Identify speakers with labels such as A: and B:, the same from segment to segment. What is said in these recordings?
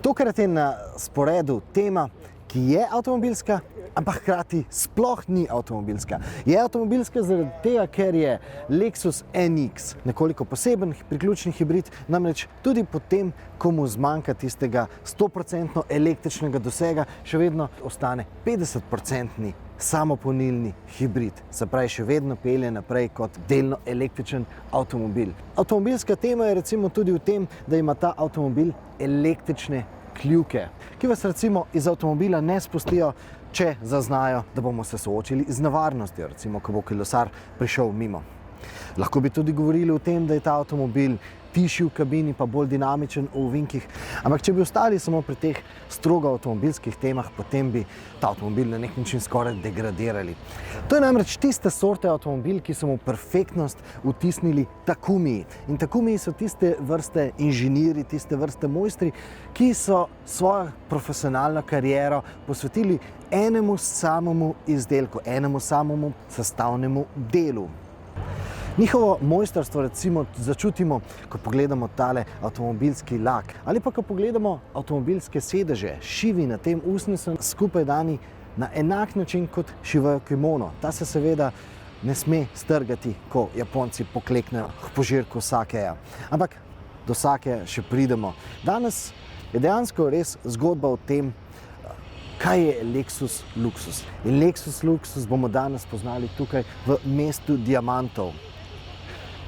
A: Tokrat je na sporedu tema, ki je avtomobilska, ampak hkrati sploh ni avtomobilska. Je avtomobilska zaradi tega, ker je Lexus NX nekoliko poseben priključni hibrid, namreč tudi potem, ko mu zmanjka tistega 100% električnega dosega, še vedno ostane 50% samopolnilni hibrid. Se pravi, še vedno pelje naprej kot delno električen avtomobil. Avtomobilska tema je recimo tudi v tem, da ima ta avtomobil električne kljuke, ki vas recimo iz avtomobila ne spustijo, če zaznajo, da bomo se soočili z nevarnostjo, recimo, ko bo kolesar prišel mimo. Lahko bi tudi govorili o tem, da je ta avtomobil tišji v kabini, pa bolj dinamičen v ovinkih, ampak če bi ostali samo pri teh strogo avtomobilskih temah, potem bi ta avtomobil na nek način skoraj degradirali. To je namreč tiste sorte avtomobil, ki so mu perfektnost vtisnili Takumi. In Takumi so tiste vrste inženirji, tiste vrste mojstri, ki so svojo profesionalno kariero posvetili enemu samemu izdelku, enemu samemu sestavnemu delu. Njihovo mojstrstvo recimo začutimo, ko pogledamo tale avtomobilski lak ali pa ko pogledamo avtomobilske sedeže. Šivi na tem usnju so skupaj dani na enak način kot šivajo kimono. Ta se seveda ne sme strgati, ko Japonci pokleknejo k požirku sakeja. Ampak do sakeja še pridemo. Danes je dejansko res zgodba o tem, kaj je Lexus Luxus. In Lexus Luxus bomo danes poznali tukaj v mestu diamantov.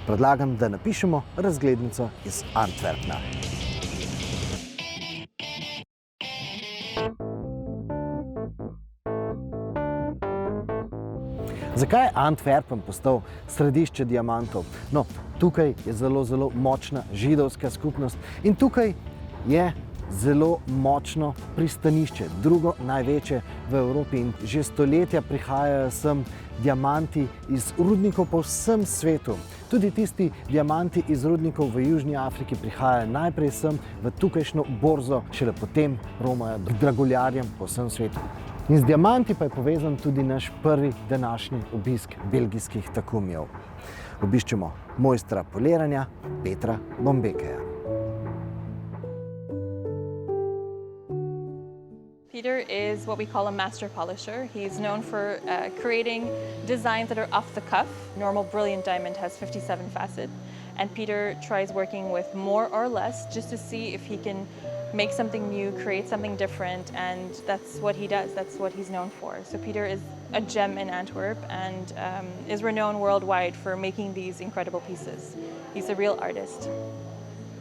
A: Predlagam, da napišemo razglednico iz Antwerpna. Zakaj je Antwerpen postal središče diamantov? No, tukaj je zelo močna židovska skupnost in tukaj je zelo močno pristanišče, drugo največje v Evropi, in že stoletja prihajajo sem diamanti iz rudnikov po vsem svetu. Tudi tisti diamanti iz rudnikov v Južni Afriki prihajajo najprej sem v tukajšnjo borzo, šele potem romajo draguljarjem po vsem svetu. In z diamanti pa je povezan tudi naš prvi današnji obisk belgijskih Takumijev. Obiščemo mojstra poliranja Petra Bombekeja.
B: Peter is what we call a master polisher. He's known for creating designs that are off the cuff. Normal brilliant diamond has 57 facets, and Peter tries working with more or less just to see if he can make something new, create something different, and that's what he does. That's what he's known for. So Peter is a gem in Antwerp and is renowned worldwide for making these incredible pieces. He's a real artist.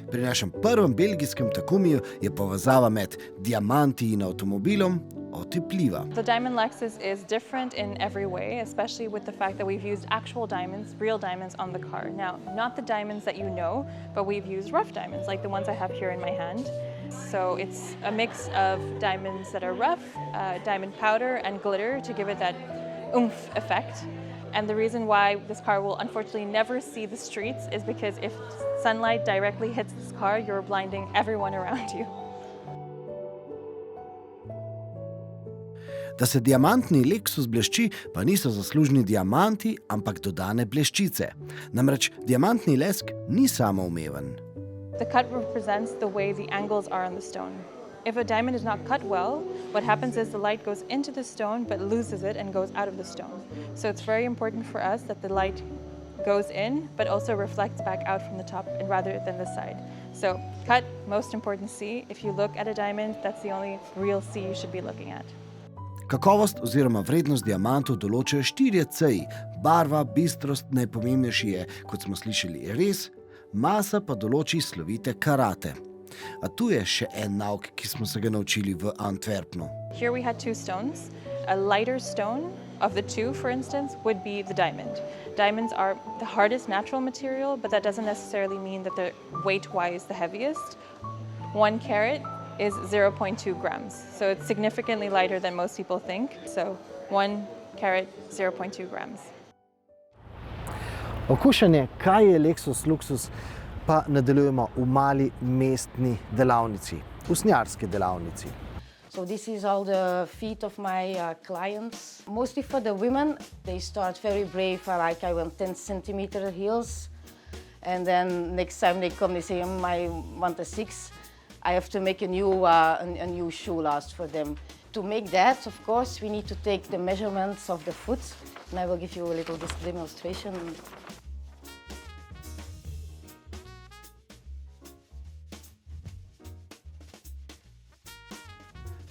A: Pri našem prvem belgijskem Takumiju je povezava med diamanti in avtomobilom otipljiva.
B: The Diamond Lexus is different in every way, especially with the fact that we've used actual diamonds, real diamonds on the car. Now, not the diamonds that you know, but we've used rough diamonds, like the ones I have here in my hand. So it's a mix of diamonds that are rough, diamond powder and glitter to give it that oomph effect. And the reason why this car will unfortunately never see the streets is because if sunlight directly hits this car, you're blinding everyone around you.
A: Da se diamantni Lexus blešči, pa niso zaslužni diamanti, ampak dodane bleščice. Namreč diamantni lesk ni samoumeven.
B: The cut represents the way the angles are on the stone. If a diamond is not cut well, what happens is the light goes into the stone but loses it and goes out of the stone. So it's very important for us that the light goes in but also reflects back out from the top and rather than the side. So cut, most important C. If you look at a diamond, that's the only real C you should be looking at.
A: Kakovost oziroma vrednost diamantov določajo 4 C-ji. Barva, bistrost, najpomembnejši je, kot smo slišali, res, masa pa določi slovite karate. A tu je še en nauk, ki smo se ga naučili v Antwerpnu.
B: Here we had 2 stones. A lighter stone of the 2, for instance, would be the diamond. Diamonds are the hardest natural material, but that doesn't necessarily mean that they're weight-wise the heaviest. 1 carat is 0.2 grams, so it's significantly lighter than most people think. So 1 carat, 0.2 grams. Okušanje, kaj je Lexus Luxus, pa nadaljujemo v mali mestni delavnici, usnjarski delavnici.
C: So this is all the feet of my clients. Mostly for the women, they start very brave, like I want 10 centimeter heels. And then next time they come, they say, I want a 6. I have to make a new shoe last for them. To make that, of course, we need to take the measurements of the foot, and I will give you a little demonstration.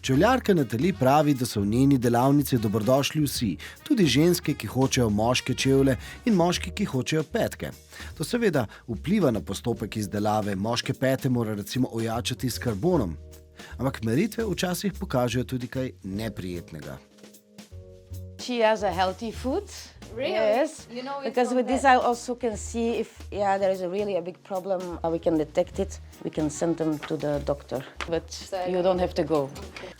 A: Čevljarka Natali pravi, da so v njeni delavnici dobrodošli vsi, tudi ženske, ki hočejo moške čevlje in moški, ki hočejo petke. To seveda vpliva na postopek izdelave, moške pete mora recimo ojačati s karbonom. Ampak meritve včasih pokažejo tudi kaj neprijetnega.
C: She has a healthy foot.
B: Really?
C: Yes.
B: You know,
C: because with this I also can see if there is really a big problem. We can detect it. We can send them to the doctor. But you don't have to go.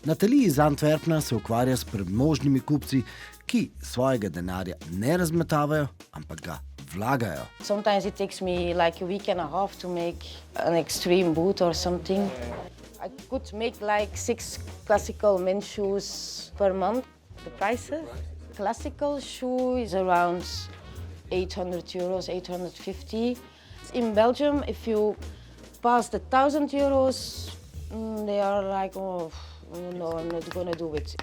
A: Natali iz Antwerpna se ukvarja s premožnimi kupci, ki svojega denarja ne razmetavajo, ampak ga vlagajo.
C: Sometimes it takes me like a week and a half to make an extreme boot or something. I could make like 6 classical men's shoes per month. The prices? Classical shoe is around 800 euros, 850. In Belgium, if you pass the 1,000 euros, they are like, oh, no, I'm not going to do it.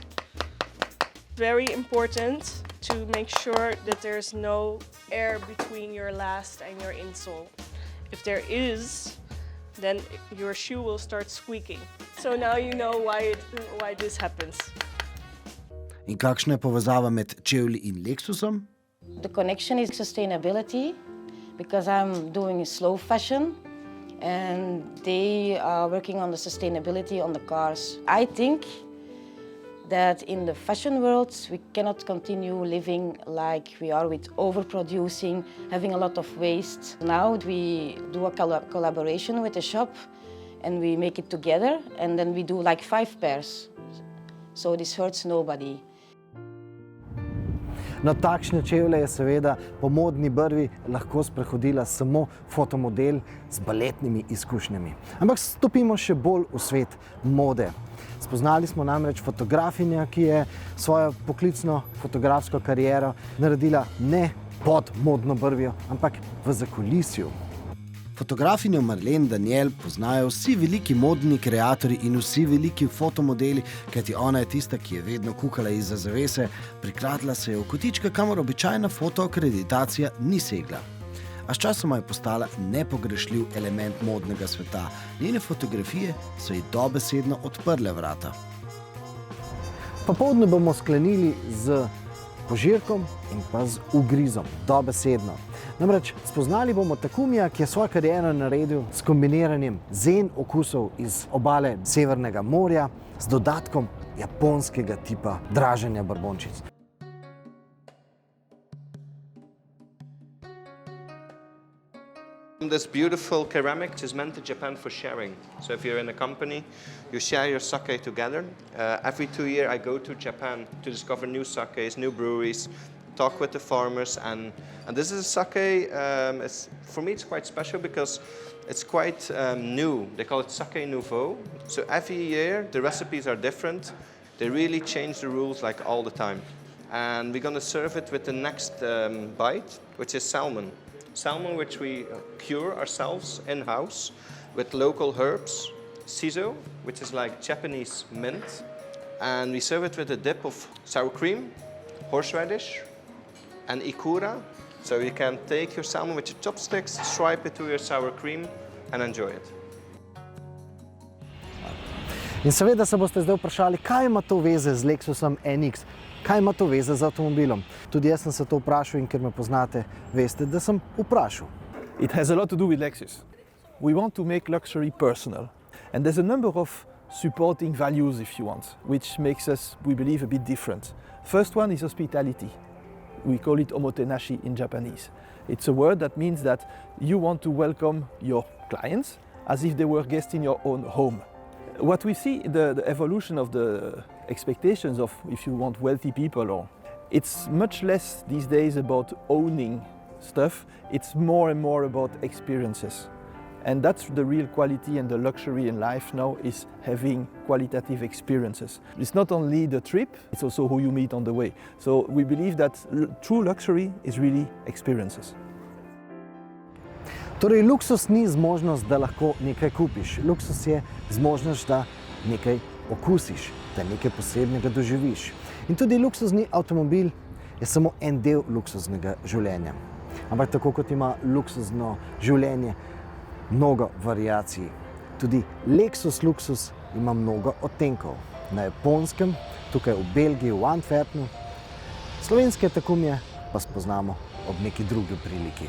D: Very important to make sure that there's no air between your last and your insole. If there is, then your shoe will start squeaking. So now you know why this happens.
A: In kakšna je povezava med čevlji in Lexusom?
C: The connection is sustainability, because I'm doing slow fashion and they are working on the sustainability on the cars. I think that in the fashion world we cannot continue living like we are with overproducing, having a lot of waste. Now we do a collaboration with a shop and we make it together and then we do like 5 pairs. So this hurts nobody.
A: Na takšne čevlje je seveda po modni brvi lahko sprehodila samo fotomodel z baletnimi izkušnjami. Ampak stopimo še bolj v svet mode. Spoznali smo namreč fotografinja, ki je svojo poklicno fotografsko kariero naredila ne pod modno brvjo, ampak v zakulisju. Fotografinjo Marlene Daniel poznajo vsi veliki modni kreatorji in vsi veliki fotomodeli, kajti ona je tista, ki je vedno kukala izza zavese, prikradla se je v kotička, kamor običajna fotoakreditacija ni segla. A sčasoma je postala nepogrešljiv element modnega sveta. Njene fotografije so ji dobesedno odprle vrata. Popoldne bomo sklenili z požirkom in pa z ugrizom, dobesedno. Namreč spoznali bomo Takumija, ki je svojo kariero naredil s kombiniranjem zen okusov iz obale Severnega morja z dodatkom japonskega tipa draženja brbončic.
E: This beautiful ceramic is meant in Japan for sharing. So if you're in a company, you share your sake together. Every 2 years I go to Japan to discover new sakes, new breweries, talk with the farmers, and this is a sake, for me it's quite special because it's quite new. They call it sake nouveau. So every year the recipes are different. They really change the rules like all the time. And we're going to serve it with the next bite, which is salmon. Salmon which we cure ourselves in-house with local herbs, shiso, which is like Japanese mint, and we serve it with a dip of sour cream, horseradish, and ikura. So you can take your salmon with your chopsticks, stripe it to your sour cream, and enjoy it.
A: In seveda se boste zdaj vprašali, kaj ima to veze z Lexusom NX? Kaj ima to veze z avtomobilom? Tudi jaz sem se to vprašal in ker me poznate, veste, da sem vprašal.
F: It has a lot to do with Lexus. We want to make luxury personal. And there's a number of supporting values, if you want, which makes us, we believe, a bit different. First one is hospitality. We call it omotenashi in Japanese. It's a word that means that you want to welcome your clients as if they were guests in your own home. What we see, the evolution of the expectations of, if you want, wealthy people, or it's much less these days about owning stuff, it's more and more about experiences. And that's the real quality and the luxury in life now, is having qualitative experiences. It's not only the trip, it's also who you meet on the way. So we believe that true luxury is really experiences.
A: Torej, luksuz ni zmožnost, da lahko nekaj kupiš. Luksuz je zmožnost, da nekaj okusiš, da nekaj posebnega doživiš. In tudi luksuzni avtomobil je samo en del luksuznega življenja. Ampak tako kot ima luksuzno življenje mnogo variacij, tudi Lexus luksuz ima mnogo odtenkov. Na Japonskem, tukaj v Belgiji, v Antwerpnu, slovenske takumije pa spoznamo ob neki drugi priliki.